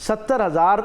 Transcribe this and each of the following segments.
70,000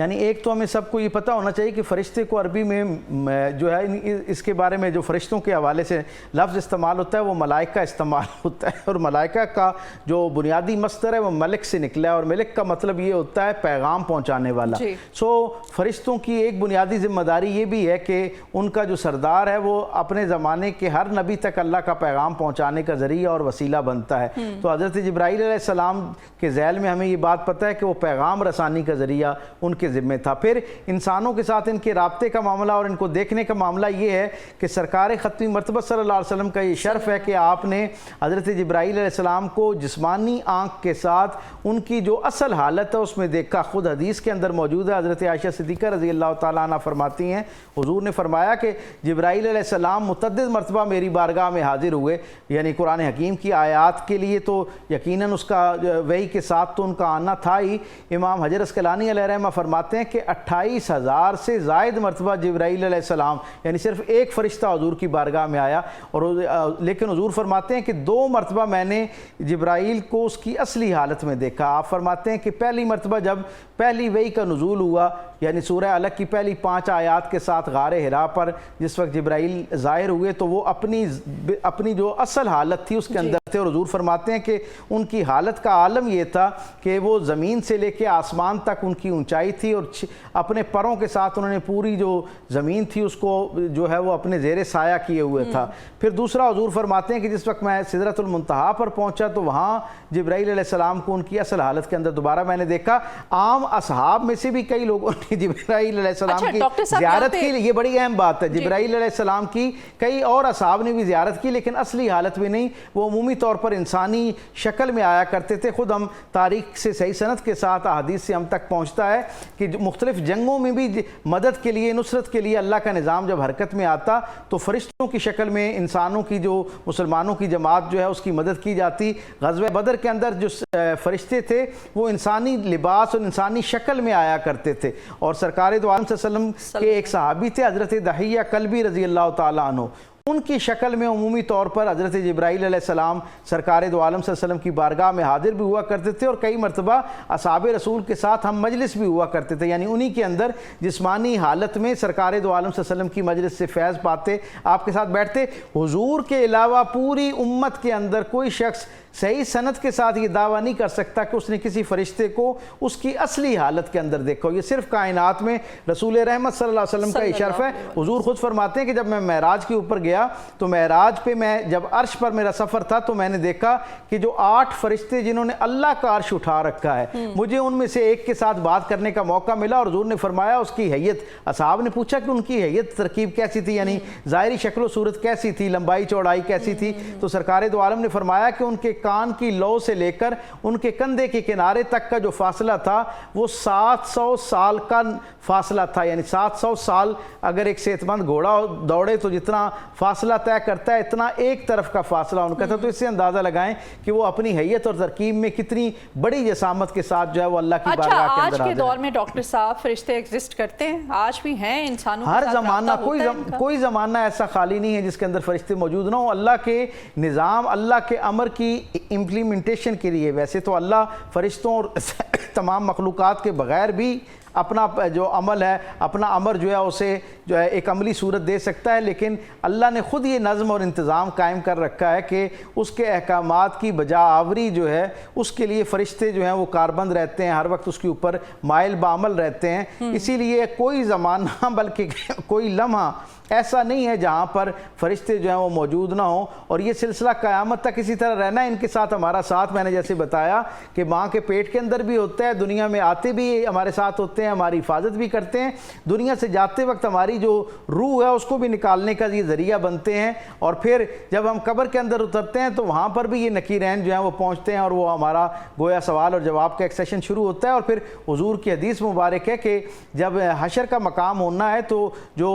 یعنی ایک تو ہمیں سب کو یہ پتہ ہونا چاہیے کہ فرشتے کو عربی میں جو ہے اس کے بارے میں جو فرشتوں کے حوالے سے لفظ استعمال ہوتا ہے وہ ملائکہ استعمال ہوتا ہے، اور ملائکہ کا جو بنیادی مصدر ہے وہ ملک سے نکلا ہے، اور ملک کا مطلب یہ ہوتا ہے پیغام پہنچانے والا۔ فرشتوں کی ایک بنیادی ذمہ داری یہ بھی ہے کہ ان کا جو سردار ہے وہ اپنے زمانے کے ہر نبی تک اللہ کا پیغام پہنچانے کا ذریعہ اور وسیلہ بنتا ہے۔ تو حضرت جبرائیل علیہ السلام کے ذیل میں ہمیں یہ بات پتہ ہے کہ وہ پیغام رسانی کا ذریعہ ان کے ذمہ تھا۔ پھر انسانوں کے ساتھ ان کے رابطے کا معاملہ اور ان کو دیکھنے کا معاملہ یہ ہے کہ سرکار ختمی مرتبہ صلی اللہ علیہ وسلم کا یہ شرف ہے کہ آپ نے حضرت جبرائیل علیہ السلام کو جسمانی آنکھ کے ساتھ ان کی جو اصل حالت ہے اس میں دیکھا۔ خود حدیث کے اندر موجود ہے، حضرت عائشہ صدیقہ رضی اللہ تعالیٰ عنہ فرماتی ہیں حضور نے فرمایا کہ جبرائیل علیہ السلام متعدد مرتبہ میری بارگاہ میں حاضر ہوئے، یعنی قرآن حکیم کی آیات کے لیے تو یقیناً اس کا وحی کے ساتھ تو ان کا آنا تھا ہی۔ امام حجر اسقلانی علیہ رحمہ فرماتے ہیں کہ 28,000 سے زائد مرتبہ جبرائیل علیہ السلام یعنی صرف ایک فرشتہ حضور کی بارگاہ میں آیا، اور لیکن حضور فرماتے ہیں کہ 2 مرتبہ میں نے جبرائیل کو اس کی اصلی حالت میں دیکھا۔ آپ فرماتے ہیں کہ پہلی مرتبہ جب پہلی وحی کا نزول ہوا، یعنی سورہ علق کی پہلی 5 آیات کے ساتھ غار حرا پر جس وقت جبرائیل ظاہر ہوئے تو وہ اپنی جو اصل حالت تھی اس کے اندر تھے، اور حضور فرماتے ہیں کہ ان کی حالت کا عالم یہ تھا کہ وہ زمین سے لے کے آسمان تک ان کی اونچائی تھی، اور اپنے پروں کے ساتھ انہوں نے پوری جو زمین تھی اس کو جو ہے وہ اپنے زیر سایہ کیے ہوئے تھا۔ پھر دوسرا حضور فرماتے ہیں کہ جس وقت میں سدرۃ المنتہا پر پہنچا تو وہاں جبرائیل علیہ السلام کو ان کی اصل حالت کے اندر دوبارہ میں نے دیکھا۔ عام اصحاب میں سے بھی کئی لوگوں نے جبرائیل علیہ السلام کی زیارت کی، یہ بڑی اہم بات ہے، جبرائیل علیہ السلام کی کئی اور اصحاب نے بھی زیارت کی، لیکن اصلی حالت میں نہیں، وہ عمومی طور پر انسانی شکل میں آیا کرتے تھے۔ خود ہم تاریخ سے صحیح سند کے ساتھ احادیث سے ہم تک پہنچتا ہے کہ مختلف جنگوں میں بھی مدد کے لیے، نصرت کے لیے اللہ کا نظام جب حرکت میں آتا تو فرشتوں کی شکل میں انسانوں کی جو مسلمانوں کی جماعت جو ہے اس کی مدد کی جاتی۔ غزوہ بدر کے اندر جو فرشتے تھے وہ انسانی لباس اور انسانی شکل میں آیا کرتے تھے، اور سرکار دو عالم صلی اللہ علیہ وسلم کے ایک صحابی تھے حضرت دحیہ کلبی رضی اللہ تعالیٰ عنہ، ان کی شکل میں عمومی طور پر حضرت جبرائیل علیہ السلام سرکار دو عالم صلی اللہ علیہ وسلم کی بارگاہ میں حاضر بھی ہوا کرتے تھے، اور کئی مرتبہ اصحاب رسول کے ساتھ ہم مجلس بھی ہوا کرتے تھے، یعنی انہی کے اندر جسمانی حالت میں سرکار دو عالم صلی اللہ علیہ وسلم کی مجلس سے فیض پاتے، آپ کے ساتھ بیٹھتے۔ حضور کے علاوہ پوری امت کے اندر کوئی شخص صحیح سند کے ساتھ یہ دعویٰ نہیں کر سکتا کہ اس نے کسی فرشتے کو اس کی اصلی حالت کے اندر دیکھا ہو۔ یہ صرف کائنات میں رسول رحمت صلی اللہ علیہ وسلم کا شرف ہے۔ حضور خود فرماتے ہیں کہ جب میں معراج کے اوپر گیا تو معراج پہ میں جب عرش پر میرا سفر تھا تو میں نے دیکھا کہ جو 8 فرشتے جنہوں نے اللہ کا عرش اٹھا رکھا ہے، مجھے ان میں سے ایک کے ساتھ بات کرنے کا موقع ملا، اور حضور نے فرمایا اس کی حیت، اصحاب نے پوچھا کہ ان کی حیت ترکیب کیسی تھی، یعنی ظاہری شکل و صورت کیسی تھی، لمبائی چوڑائی کیسی تھی، تو سرکار دو عالم نے فرمایا کہ ان کے کان کی لو سے لے کر ان کے کندھے کے کنارے تک کا جو فاصلہ تھا وہ 700 سال کا فاصلہ تھا، یعنی 700 سال اگر ایک صحت مند گھوڑا دوڑے تو جتنا فاصلہ طے کرتا ہے اتنا ایک طرف کا فاصلہ ان کا تھا۔ تو اس سے اندازہ لگائیں کہ وہ اپنی حیت اور ترکیب میں کتنی بڑی جسامت کے ساتھ جو ہے وہ اللہ کی بارگاہ کے اندر آج کے دور میں ڈاکٹر صاحب فرشتے ایگزسٹ کرتے ہیں، آج بھی ہیں انسانوں کے ہر ساتھ زمانہ، کوئی زمانہ ایسا خالی نہیں ہے جس کے اندر فرشتے موجود نہ ہوں۔ اللہ کے نظام، اللہ کے امر کی امپلیمنٹیشن کے لیے ویسے تو اللہ فرشتوں اور تمام مخلوقات کے بغیر بھی اپنا جو عمل ہے، اپنا امر جو ہے اسے جو ہے ایک عملی صورت دے سکتا ہے، لیکن اللہ نے خود یہ نظم اور انتظام قائم کر رکھا ہے کہ اس کے احکامات کی بجا آوری جو ہے اس کے لیے فرشتے جو ہیں وہ کاربند رہتے ہیں، ہر وقت اس کے اوپر مائل بعمل رہتے ہیں۔ اسی لیے کوئی زمانہ بلکہ کوئی لمحہ ایسا نہیں ہے جہاں پر فرشتے جو ہیں وہ موجود نہ ہوں، اور یہ سلسلہ قیامت تک اسی طرح رہنا ہے۔ ان کے ساتھ ہمارا ساتھ، میں نے جیسے بتایا کہ ماں کے پیٹ کے اندر بھی ہوتا ہے، دنیا میں آتے بھی ہمارے ساتھ ہوتے ہیں، ہماری حفاظت بھی کرتے ہیں، دنیا سے جاتے وقت ہماری جو روح ہے اس کو بھی نکالنے کا یہ ذریعہ بنتے ہیں، اور پھر جب ہم قبر کے اندر اترتے ہیں تو وہاں پر بھی یہ نکیرین جو ہیں وہ پہنچتے ہیں، اور وہ ہمارا گویا سوال اور جواب کا ایک سیشن شروع ہوتا ہے۔ اور پھر حضور کی حدیث مبارک ہے کہ جب حشر کا مقام ہونا ہے تو جو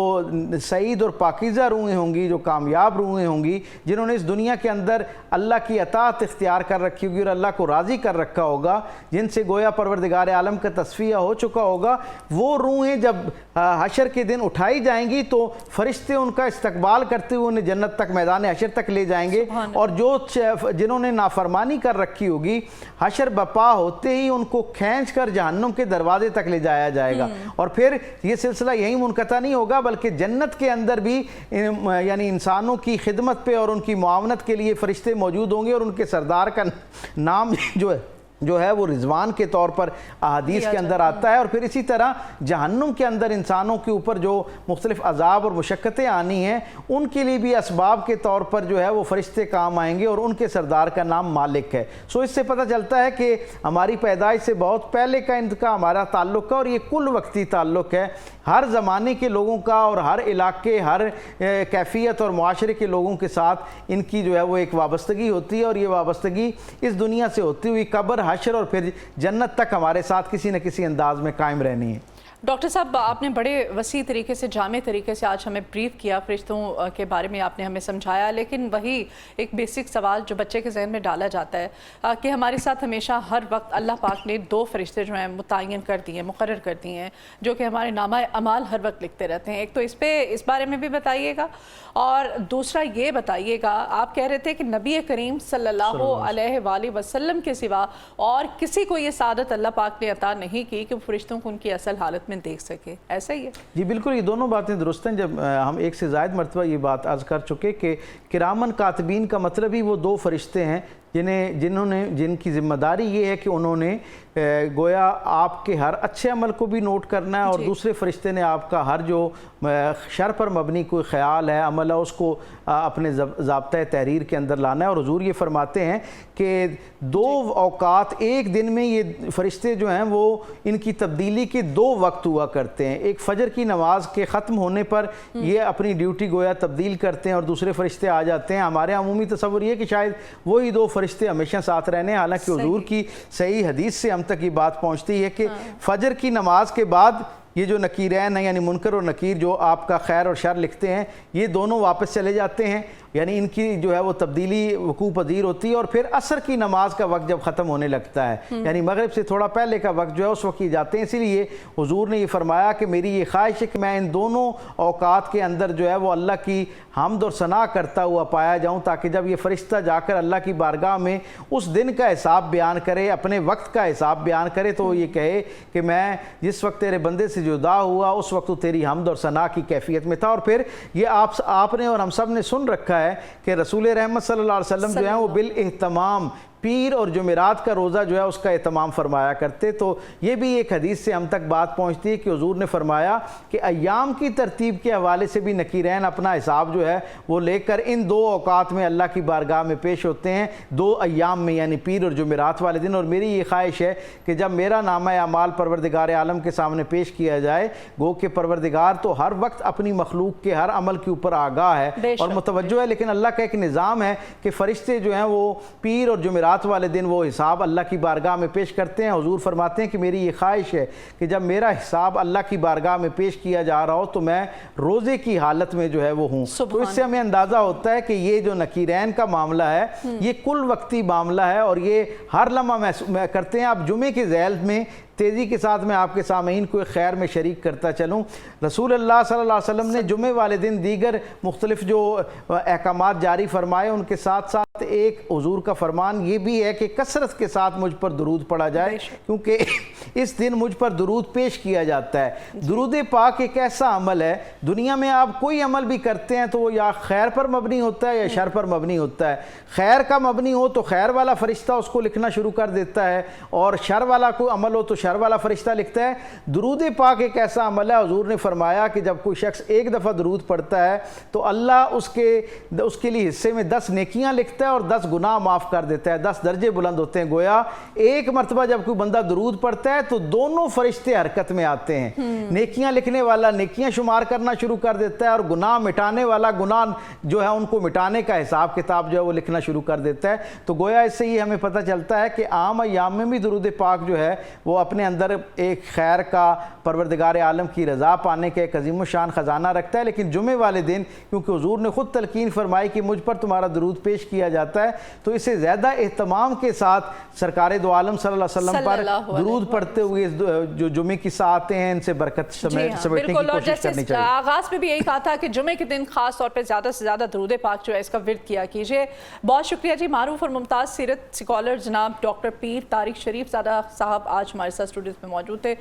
سعید اور پاکیزہ روحیں ہوں گی، جو کامیاب روحیں ہوں گی، جنہوں نے اس دنیا کے اندر اللہ کی اطاعت اختیار کر رکھی ہوگی اور اللہ کو راضی کر رکھا ہوگا، جن سے گویا پروردگار عالم کا تصفیہ ہو چکا ہوگا، ہوگا، وہ روحیں جب حشر کے دن اٹھائی جائیں گی تو فرشتے ان کا استقبال کرتے ہوئے انہیں جنت تک، میدان حشر تک لے جائیں گے، اور جنہوں نے نافرمانی کر رکھی ہوگی حشر بپا ہوتے ہی ان کو کھینچ کر جہنم کے دروازے تک لے جایا جائے گا، اور پھر یہ سلسلہ یہی منقطع نہیں ہوگا بلکہ جنت کے اندر بھی یعنی انسانوں کی خدمت پہ اور ان کی معاونت کے لیے فرشتے موجود ہوں گے، اور ان کے سردار کا نام جو ہے وہ رضوان کے طور پر احادیث کے اندر آتا ہے۔ اور پھر اسی طرح جہنم کے اندر انسانوں کے اوپر جو مختلف عذاب اور مشقتیں آنی ہیں ان کے لیے بھی اسباب کے طور پر جو ہے وہ فرشتے کام آئیں گے، اور ان کے سردار کا نام مالک ہے۔ سو اس سے پتہ چلتا ہے کہ ہماری پیدائش سے بہت پہلے کا ان کا ہمارا تعلق ہے، اور یہ کل وقتی تعلق ہے۔ ہر زمانے کے لوگوں کا اور ہر علاقے، ہر کیفیت اور معاشرے کے لوگوں کے ساتھ ان کی جو ہے وہ ایک وابستگی ہوتی ہے، اور یہ وابستگی اس دنیا سے ہوتی ہوئی قبر، حشر اور پھر جنت تک ہمارے ساتھ کسی نہ کسی انداز میں قائم رہنی ہے۔ ڈاکٹر صاحب، آپ نے بڑے وسیع طریقے سے، جامع طریقے سے آج ہمیں بریف کیا، فرشتوں کے بارے میں آپ نے ہمیں سمجھایا، لیکن وہی ایک بیسک سوال جو بچے کے ذہن میں ڈالا جاتا ہے کہ ہمارے ساتھ ہمیشہ ہر وقت اللہ پاک نے 2 فرشتے جو ہیں متعین کر دیے ہیں، مقرر کر دیے ہیں، جو کہ ہمارے نامہ اعمال ہر وقت لکھتے رہتے ہیں۔ ایک تو اس بارے میں بھی بتائیے گا، اور دوسرا یہ بتائیے گا، آپ کہہ رہے تھے کہ نبی کریم صلی اللہ علیہ وآلہ وسلم کے سوا اور کسی کو یہ سعادت اللہ پاک نے عطا نہیں کی کہ فرشتوں کو ان کی اصل حالت میں دیکھ سکے، ایسا ہی ہے؟ جی بالکل، یہ دونوں باتیں درست ہیں۔ جب ہم ایک سے زائد مرتبہ یہ بات عرض کر چکے کہ کرامن کاتبین کا مطلب ہی وہ 2 فرشتے ہیں جن کی ذمہ داری یہ ہے کہ انہوں نے گویا آپ کے ہر اچھے عمل کو بھی نوٹ کرنا ہے، اور دوسرے فرشتے نے آپ کا ہر جو شر پر مبنی کوئی خیال ہے، عمل ہے، اس کو اپنے ضابطۂ تحریر کے اندر لانا ہے۔ اور حضور یہ فرماتے ہیں کہ 2 اوقات ایک دن میں یہ فرشتے جو ہیں وہ ان کی تبدیلی کے 2 وقت ہوا کرتے ہیں۔ ایک فجر کی نماز کے ختم ہونے پر یہ اپنی ڈیوٹی گویا تبدیل کرتے ہیں اور دوسرے فرشتے آ جاتے ہیں۔ ہمارے عمومی تصور یہ کہ شاید وہی 2 فرشتے ہمیشہ ساتھ رہنے ہیں، حالانکہ حضور کی صحیح حدیث سے ہم تک یہ بات پہنچتی ہے کہ فجر کی نماز کے بعد یہ جو نکیرین ہیں، یعنی منکر اور نکیر، جو آپ کا خیر اور شر لکھتے ہیں، یہ دونوں واپس چلے جاتے ہیں، یعنی ان کی جو ہے وہ تبدیلی وقوع پذیر ہوتی ہے۔ اور پھر عصر کی نماز کا وقت جب ختم ہونے لگتا ہے، یعنی مغرب سے تھوڑا پہلے کا وقت جو ہے اس وقت یہ جاتے ہیں۔ اسی لیے حضور نے یہ فرمایا کہ میری یہ خواہش ہے کہ میں ان دونوں اوقات کے اندر جو ہے وہ اللہ کی حمد اور ثنا کرتا ہوا پایا جاؤں، تاکہ جب یہ فرشتہ جا کر اللہ کی بارگاہ میں اس دن کا حساب بیان کرے، اپنے وقت کا حساب بیان کرے، تو وہ یہ کہے کہ میں جس وقت تیرے بندے سے جدا ہوا اس وقت تو تیری حمد اور ثنا کی کیفیت میں تھا۔ اور پھر یہ آپ نے اور ہم سب نے سن رکھا ہے کہ رسول رحمت صلی اللہ علیہ وسلم جو ہیں وہ بالاہتمام پیر اور جمعرات کا روزہ جو ہے اس کا اہتمام فرمایا کرتے۔ تو یہ بھی ایک حدیث سے ہم تک بات پہنچتی ہے کہ حضور نے فرمایا کہ ایام کی ترتیب کے حوالے سے بھی نکیرین اپنا حساب جو ہے وہ لے کر ان 2 اوقات میں اللہ کی بارگاہ میں پیش ہوتے ہیں، 2 ایام میں، یعنی پیر اور جمعرات والے دن۔ اور میری یہ خواہش ہے کہ جب میرا نامہ اعمال پروردگار عالم کے سامنے پیش کیا جائے، گو کہ پروردگار تو ہر وقت اپنی مخلوق کے ہر عمل کے اوپر آگاہ ہے اور متوجہ ہے، لیکن اللہ کا ایک نظام ہے کہ فرشتے جو ہیں وہ پیر اور جمعرات والے دن وہ حساب اللہ کی بارگاہ میں پیش کرتے ہیں۔ حضور فرماتے ہیں کہ میری یہ خواہش ہے کہ جب میرا حساب اللہ کی بارگاہ میں پیش کیا جا رہا ہو تو میں روزے کی حالت میں جو ہے وہ ہوں۔ تو اس سے ہمیں اندازہ ہوتا ہے کہ یہ جو نکیرین کا معاملہ ہے یہ کل وقتی معاملہ ہے، اور یہ ہر لمحہ کرتے ہیں۔ آپ جمعے کے ذیل میں تیزی کے ساتھ میں آپ کے سامعین کو ایک خیر میں شریک کرتا چلوں۔ رسول اللہ صلی اللہ علیہ وسلم نے جمعے والے دن دیگر مختلف جو احکامات جاری فرمائے، ان کے ساتھ ساتھ ایک حضور کا فرمان یہ بھی ہے کہ کثرت کے ساتھ مجھ پر درود پڑھا جائے، کیونکہ اس دن مجھ پر درود پیش کیا جاتا ہے۔ درود پاک ایک ایسا عمل ہے، دنیا میں آپ کوئی عمل بھی کرتے ہیں تو وہ یا خیر پر مبنی ہوتا ہے یا شر پر مبنی ہوتا ہے۔ خیر کا مبنی ہو تو خیر والا فرشتہ اس کو لکھنا شروع کر دیتا ہے، اور شر والا کوئی عمل ہو تو شر والا فرشتہ لکھتا ہے۔ درود پاک ایک ایسا عمل ہے، حضور نے فرمایا کہ جب کوئی شخص ایک دفعہ درود پڑھتا ہے تو اللہ اس کے لیے حصے میں 10 نیکیاں لکھتا ہے اور 10 گناہ معاف کر دیتا ہے، 10 درجے بلند ہوتے ہیں۔ گویا ایک مرتبہ جب کوئی بندہ درود پڑھتا ہے تو دونوں فرشتے حرکت میں آتے ہیں، نیکیاں لکھنے والا نیکیاں شمار کرنا شروع کر دیتا ہے، اور گناہ مٹانے والا گناہ جو ہے ان کو مٹانے کا حساب کتاب جو ہے وہ لکھنا شروع کر دیتا ہے۔ تو گویا اس سے یہ ہمیں پتہ چلتا ہے کہ عام ایام میں بھی درود پاک جو ہے وہ اپنے اندر ایک خیر کا، پروردگار عالم کی رضا پانے کا ایک عظیم الشان خزانہ رکھتا ہے۔ لیکن جمعے والے دن کیونکہ حضور نے خود تلقین فرمائی کہ مجھ پر تمہارا درود پیش کیا جاتا ہے، تو اسے زیادہ اہتمام کے ساتھ سرکار دو عالم صلی اللہ علیہ وسلم پر درود پڑھتے پڑھتے ہوئے جو جمعے کی ساعتیں ہیں ان سے برکت سمیٹنے کی بالکل. اور کوشش کرنی جیسے چاہیے. آغاز میں بھی یہی کہا تھا کہ جمعے کے دن خاص طور پہ زیادہ سے زیادہ درود پاک جو ہے اس کا ورد کیا کیجیے. بہت شکریہ جی. معروف اور ممتاز سیرت اسکالر جناب ڈاکٹر پیر طارق شریف زادہ صاحب آج ہمارے ساتھ اسٹوڈیوز میں موجود تھے.